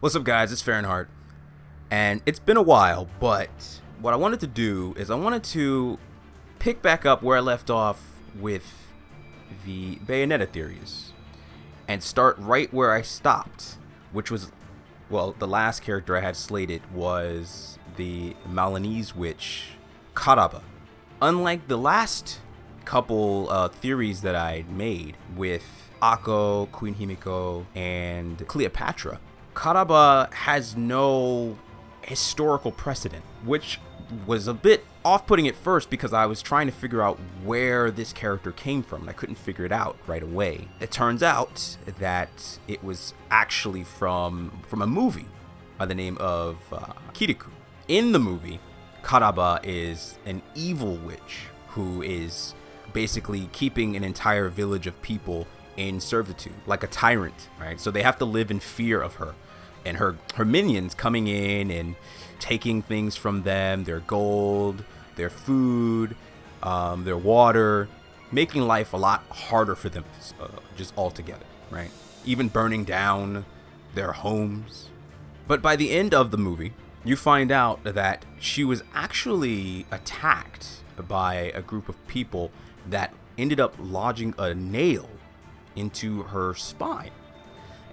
What's up, guys? It's Farron, and it's been a while, but what I wanted to do is I wanted to pick back up where I left off with the Bayonetta theories and start right where I stopped, which was, well, the last character I had slated was the Milanese witch, Karaba. Unlike the last couple theories that I made with Akko, Queen Himiko, and Cleopatra, Karaba has no historical precedent, which was a bit off-putting at first because I was trying to figure out where this character came from, and I couldn't figure it out right away. It turns out that it was actually from a movie by the name of Kirikou. In the movie, Karaba is an evil witch who is basically keeping an entire village of people in servitude, like a tyrant, right? So they have to live in fear of her and her minions coming in and taking things from them, their gold, their food, their water, making life a lot harder for them just altogether, right? Even burning down their homes. But by the end of the movie, you find out that she was actually attacked by a group of people that ended up lodging a nail into her spine,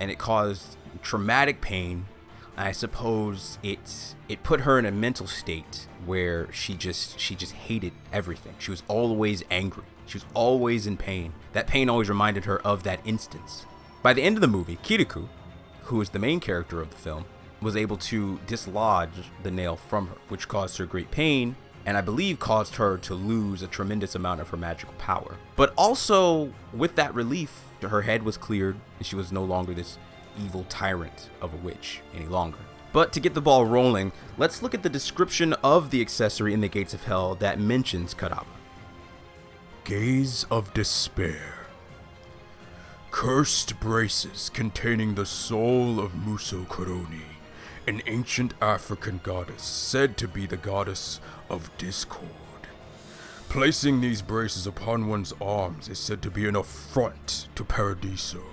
and it caused traumatic pain. I suppose it put her in a mental state where she just hated everything. She was always angry. She was always in pain. That pain always reminded her of that instance. By the end of the movie, Kirikou, who is the main character of the film, was able to dislodge the nail from her, which caused her great pain, and I believe caused her to lose a tremendous amount of her magical power. But also, with that relief, her head was cleared, and she was no longer this evil tyrant of a witch any longer. But to get the ball rolling, let's look at the description of the accessory in the Gates of Hell that mentions Karaba. Gaze of despair. Cursed braces containing the soul of Muso Koroni, an ancient African goddess said to be the goddess of discord. Placing these braces upon one's arms is said to be an affront to Paradiso,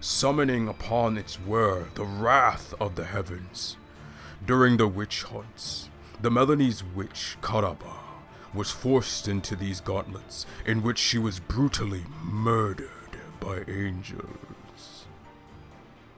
summoning upon its wearer the wrath of the heavens. During the witch hunts, the Milanese witch Karaba was forced into these gauntlets, in which she was brutally murdered by angels.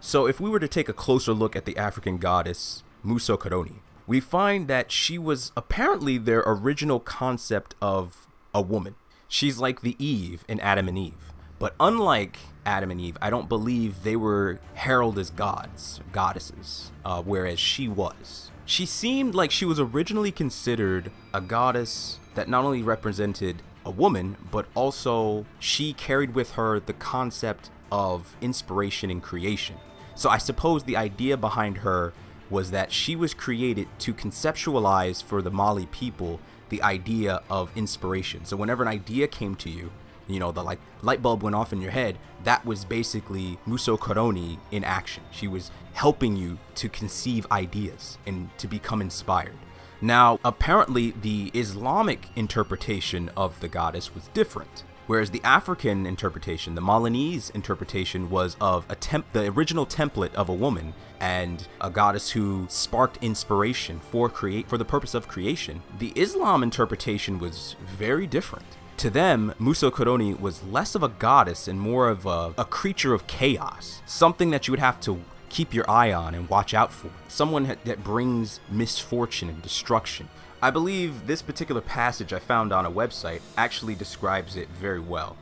So if we were to take a closer look at the African goddess Muso Koroni, we find that she was apparently their original concept of a woman. She's like the Eve in Adam and Eve. But unlike Adam and Eve, I don't believe they were heralded as goddesses, whereas she was. She seemed like she was originally considered a goddess that not only represented a woman, but also she carried with her the concept of inspiration and creation. So I suppose the idea behind her was that she was created to conceptualize for the Mali people the idea of inspiration. So whenever an idea came to you, the light bulb went off in your head, that was basically Muso Koroni in action. She was helping you to conceive ideas and to become inspired. Now, apparently the Islamic interpretation of the goddess was different. Whereas the African interpretation, the Milanese interpretation, was of the original template of a woman and a goddess who sparked inspiration for the purpose of creation. The Islam interpretation was very different. To them, Muso Koroni was less of a goddess and more of a creature of chaos, something that you would have to keep your eye on and watch out for, someone that brings misfortune and destruction. I believe this particular passage I found on a website actually describes it very well.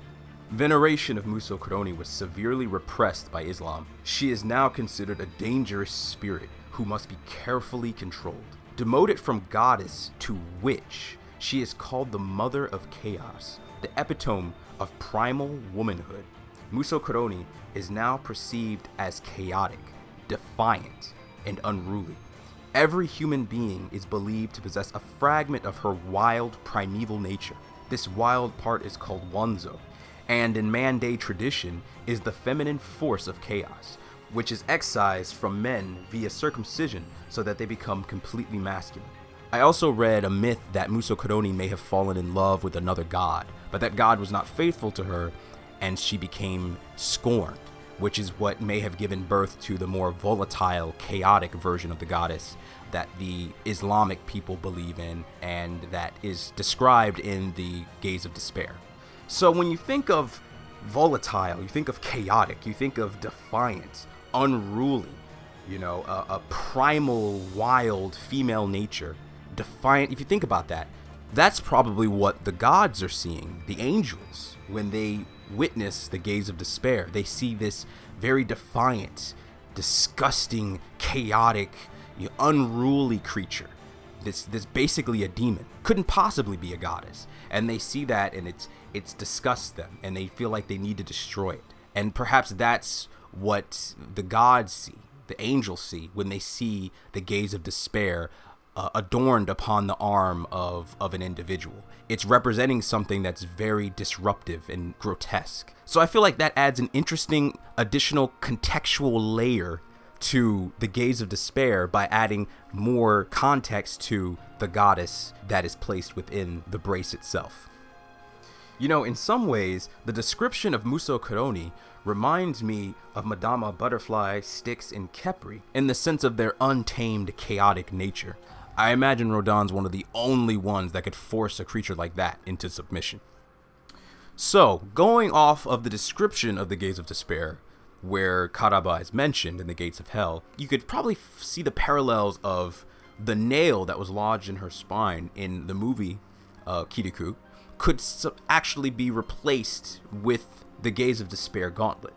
Veneration of Muso Koroni was severely repressed by Islam. She is now considered a dangerous spirit who must be carefully controlled. Demoted from goddess to witch, she is called the Mother of Chaos, the epitome of primal womanhood. Muso Koroni is now perceived as chaotic, defiant, and unruly. Every human being is believed to possess a fragment of her wild, primeval nature. This wild part is called Wanzo, and in Mande tradition is the feminine force of chaos, which is excised from men via circumcision so that they become completely masculine. I also read a myth that Muso Koroni may have fallen in love with another god, but that god was not faithful to her, and she became scorned. which is what may have given birth to the more volatile, chaotic version of the goddess that the Islamic people believe in, and that is described in the Gaze of Despair. So when you think of volatile, you think of chaotic, you think of defiant, unruly, a primal, wild female nature, defiant. If you think about that, that's probably what the gods are seeing, the angels, when they witness the Gaze of Despair. They see this very defiant, disgusting, chaotic, unruly creature. This basically a demon. Couldn't possibly be a goddess. And they see that, and it's disgusts them, and they feel like they need to destroy it. And perhaps that's what the gods see, the angels see, when they see the Gaze of Despair adorned upon the arm of an individual. It's representing something that's very disruptive and grotesque. So I feel like that adds an interesting additional contextual layer to the Gaze of Despair by adding more context to the goddess that is placed within the brace itself. In some ways, the description of Muso Kuroni reminds me of Madama Butterfly, Styx, and Khepri in the sense of their untamed, chaotic nature. I imagine Rodin's one of the only ones that could force a creature like that into submission. So, going off of the description of the Gaze of Despair, where Karaba is mentioned in the Gates of Hell, you could probably see the parallels of the nail that was lodged in her spine in the movie Kirikou could actually be replaced with the Gaze of Despair gauntlet.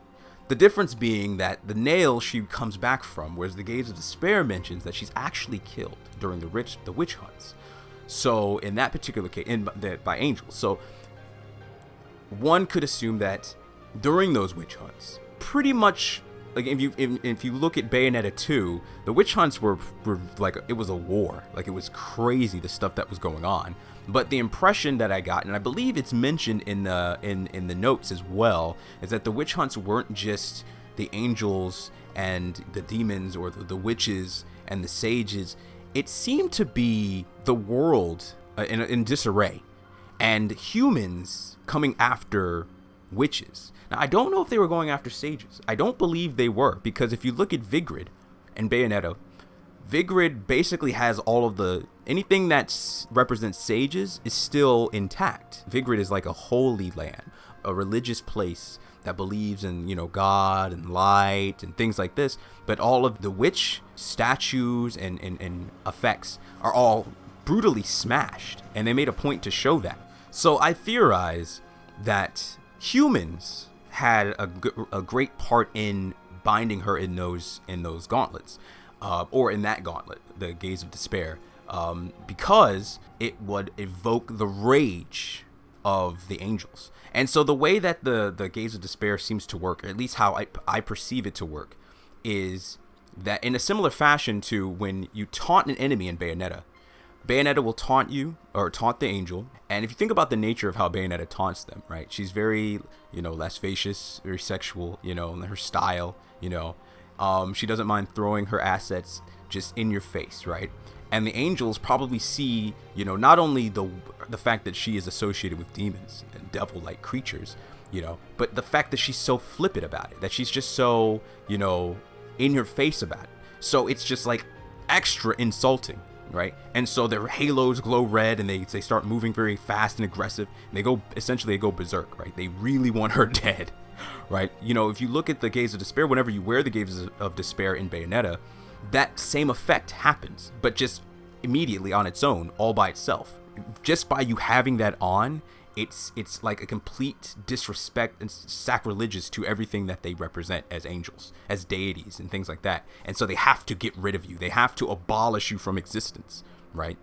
The difference being that the nail she comes back from, whereas the Gaze of Despair mentions that she's actually killed during the witch hunts. So in that particular case, by angels. So one could assume that during those witch hunts, pretty much, like if you look at Bayonetta 2, the witch hunts were like, it was a war. Like, it was crazy, the stuff that was going on. But the impression that I got, and I believe it's mentioned in the notes as well, is that the witch hunts weren't just the angels and the demons, or the witches and the sages. It seemed to be the world in disarray, and humans coming after witches. Now, I don't know if they were going after sages. I don't believe they were, because if you look at Vigrid and Bayonetta, Vigrid basically has all of anything that represents sages is still intact. Vigrid is like a holy land, a religious place that believes in, God and light and things like this. But all of the witch statues and effects are all brutally smashed, and they made a point to show that. So I theorize that humans had a great part in binding her in those gauntlets, or in that gauntlet, the Gaze of Despair, because it would evoke the rage of the angels. And so the way that the Gaze of Despair seems to work, or at least how I perceive it to work, is that in a similar fashion to when you taunt an enemy in Bayonetta, Bayonetta will taunt you, or taunt the angel. And if you think about the nature of how Bayonetta taunts them, right? She's very, lascivious, very sexual, in her style, she doesn't mind throwing her assets just in your face, right? And the angels probably see, not only the fact that she is associated with demons and devil-like creatures, but the fact that she's so flippant about it, that she's just so, in your face about it. So it's just like extra insulting, right? And so their halos glow red, and they start moving very fast and aggressive. And they go berserk, right? They really want her dead, right? If you look at the Gaze of Despair, whenever you wear the Gaze of Despair in Bayonetta, that same effect happens, but just immediately on its own, all by itself. Just by you having that on, it's like a complete disrespect and sacrilegious to everything that they represent as angels, as deities and things like that. And so they have to get rid of you. They have to abolish you from existence, right?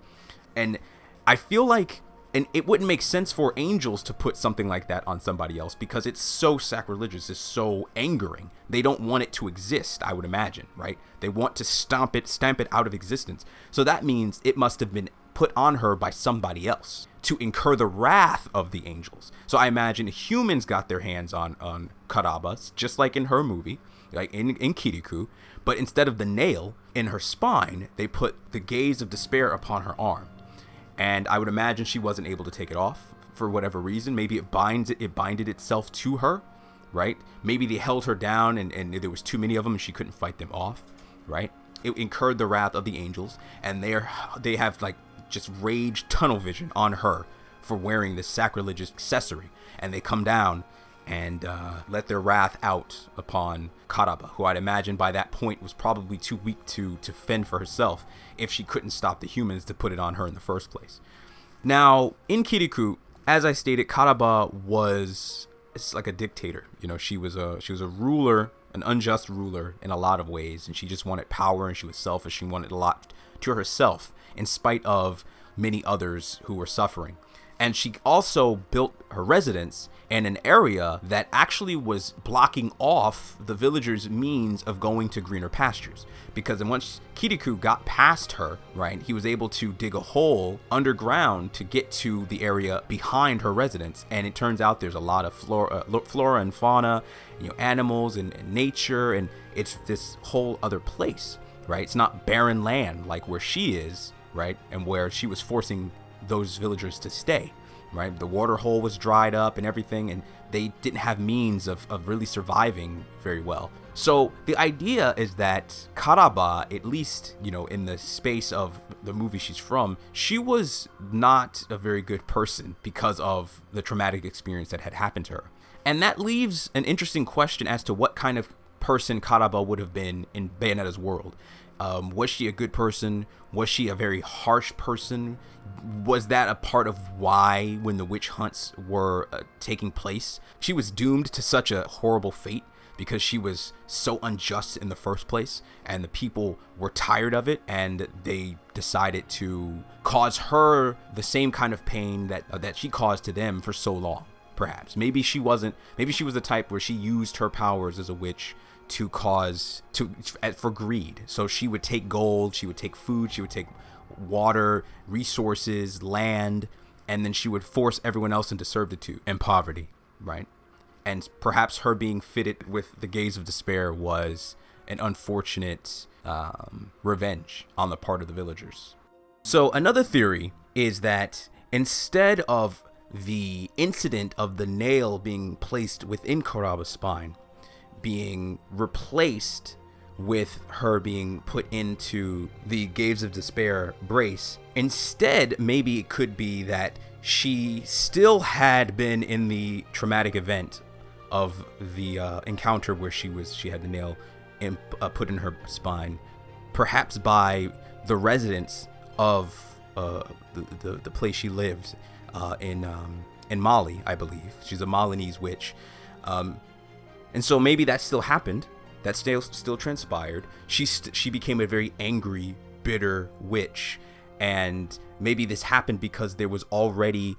And I feel like, and it wouldn't make sense for angels to put something like that on somebody else, because it's so sacrilegious, it's so angering. They don't want it to exist, I would imagine, right? They want to stamp it out of existence. So that means it must have been put on her by somebody else to incur the wrath of the angels. So I imagine humans got their hands on Karaba, just like in her movie, like in Kirikou, but instead of the nail in her spine, they put the Gaze of Despair upon her arm. And I would imagine she wasn't able to take it off for whatever reason. Maybe it binded itself to her, right? Maybe they held her down and there was too many of them and she couldn't fight them off, right? It incurred the wrath of the angels, and they have like just rage tunnel vision on her for wearing this sacrilegious accessory, and they come down and let their wrath out upon Karaba, who I'd imagine by that point was probably too weak to fend for herself if she couldn't stop the humans to put it on her in the first place. Now, in Kirikou, as I stated, Karaba it's like a dictator. You know, she was a ruler, an unjust ruler in a lot of ways, and she just wanted power, and she was selfish. She wanted a lot to herself in spite of many others who were suffering. And she also built her residence in an area that actually was blocking off the villagers' means of going to greener pastures. Because once Kirikou got past her, right, he was able to dig a hole underground to get to the area behind her residence. And it turns out there's a lot of flora and fauna, you know, animals and nature, and it's this whole other place, right? It's not barren land like where she is, right, and where she was forcing those villagers to stay, right? The water hole was dried up and everything, and they didn't have means of really surviving very well. So the idea is that Karaba, at least, you know, in the space of the movie she's from, she was not a very good person because of the traumatic experience that had happened to her. And that leaves an interesting question as to what kind of person Karaba would have been in Bayonetta's world. Was she a good person? Was she a very harsh person? Was that a part of why, when the witch hunts were taking place, she was doomed to such a horrible fate because she was so unjust in the first place, and the people were tired of it, and they decided to cause her the same kind of pain that she caused to them for so long? Perhaps. Maybe she was the type where she used her powers as a witch for greed. So she would take gold, she would take food, she would take water, resources, land, and then she would force everyone else into servitude and poverty, right? And perhaps her being fitted with the gaze of despair was an unfortunate revenge on the part of the villagers. So another theory is that instead of the incident of the nail being placed within Karaba's spine being replaced with her being put into the Gaze of Despair brace, instead, maybe it could be that she still had been in the traumatic event of the encounter where she had the nail put in her spine, perhaps by the residents of the place she lives in Mali, I believe. She's a Malinese witch. And so maybe that still happened. That still transpired. She became a very angry, bitter witch. And maybe this happened because there was already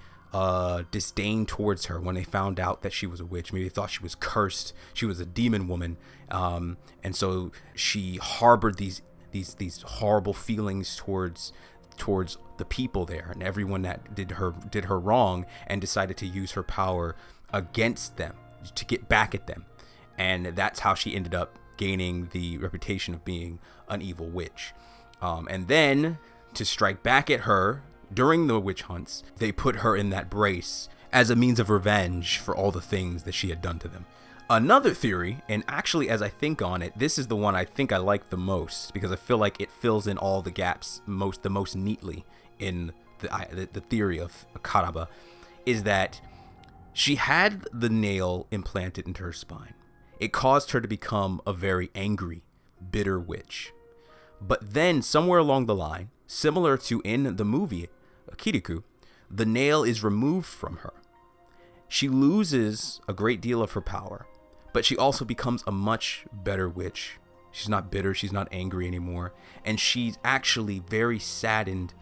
disdain towards her when they found out that she was a witch. Maybe they thought she was cursed. She was a demon woman. And so she harbored these horrible feelings towards the people there and everyone that did her wrong, and decided to use her power against them to get back at them. And that's how she ended up gaining the reputation of being an evil witch. And then to strike back at her during the witch hunts, they put her in that brace as a means of revenge for all the things that she had done to them. Another theory, and actually as I think on it, this is the one I think I like the most because I feel like it fills in all the gaps the most neatly in the theory of Karaba, is that she had the nail implanted into her spine. It caused her to become a very angry, bitter witch. But then somewhere along the line, similar to in the movie Kirikou, the nail is removed from her. She loses a great deal of her power, but she also becomes a much better witch. She's not bitter, she's not angry anymore, and she's actually very saddened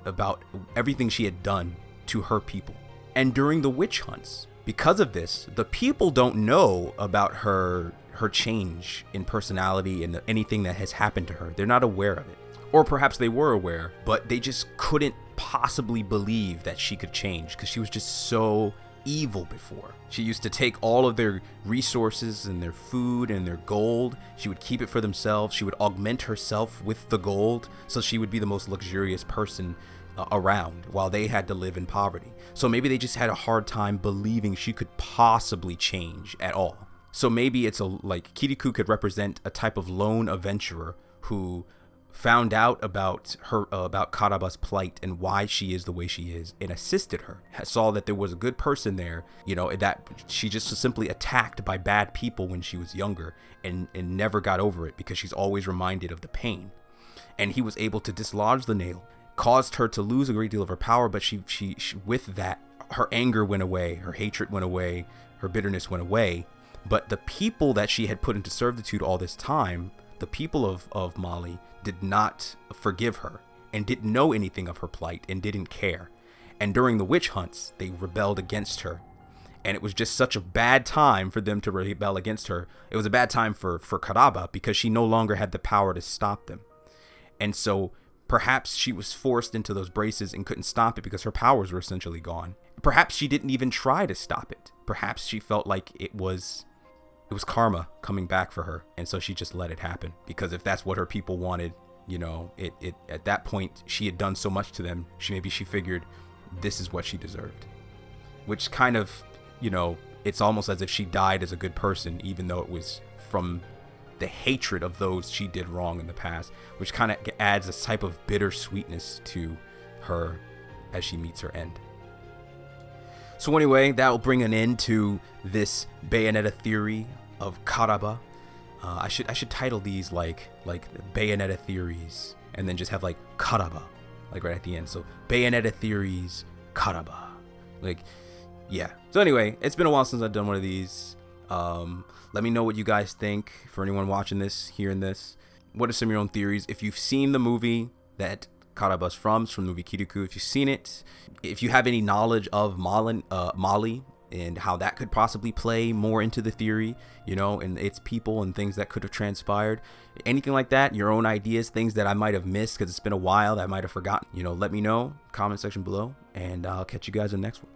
about everything she had done to her people. And during the witch hunts, because of this, the people don't know about her change in personality and anything that has happened to her. They're not aware of it. Or perhaps they were aware, but they just couldn't possibly believe that she could change because she was just so evil before. She used to take all of their resources and their food and their gold. She would keep it for themselves. She would augment herself with the gold so she would be the most luxurious person around while they had to live in poverty. So maybe they just had a hard time believing she could possibly change at all. So maybe it's like Kirikou could represent a type of lone adventurer who found out about Karaba's plight and why she is the way she is, and assisted her. Saw that there was a good person there, you know, that she just was simply attacked by bad people when she was younger, and never got over it because she's always reminded of the pain. And he was able to dislodge the nail, caused her to lose a great deal of her power, but she with that, her anger went away, her hatred went away, her bitterness went away. But the people that she had put into servitude all this time, the people of Mali, did not forgive her and didn't know anything of her plight and didn't care. And during the witch hunts, they rebelled against her. And it was just such a bad time for them to rebel against her. It was a bad time for Karaba because she no longer had the power to stop them. And so perhaps she was forced into those braces and couldn't stop it because her powers were essentially gone. Perhaps she didn't even try to stop it. Perhaps she felt like it was karma coming back for her, and so she just let it happen, because if that's what her people wanted, you know, it at that point she had done so much to them, she figured this is what she deserved. Which kind of, you know, it's almost as if she died as a good person, even though it was from the hatred of those she did wrong in the past, which kind of adds a type of bittersweetness to her as she meets her end. So anyway, that will bring an end to this Bayonetta theory of Karaba. I should title these like Bayonetta theories, and then just have like Karaba, like right at the end. So Bayonetta theories, Karaba, like, yeah. So anyway, it's been a while since I've done one of these. Let me know what you guys think. For anyone watching this, hearing this, what are some of your own theories? If you've seen the movie that Karaba's from the movie Kirikou, if you've seen it, if you have any knowledge of Mali and how that could possibly play more into the theory, you know, and its people and things that could have transpired, anything like that, your own ideas, things that I might have missed because it's been a while that I might have forgotten, you know, let me know, comment section below, and I'll catch you guys in the next one.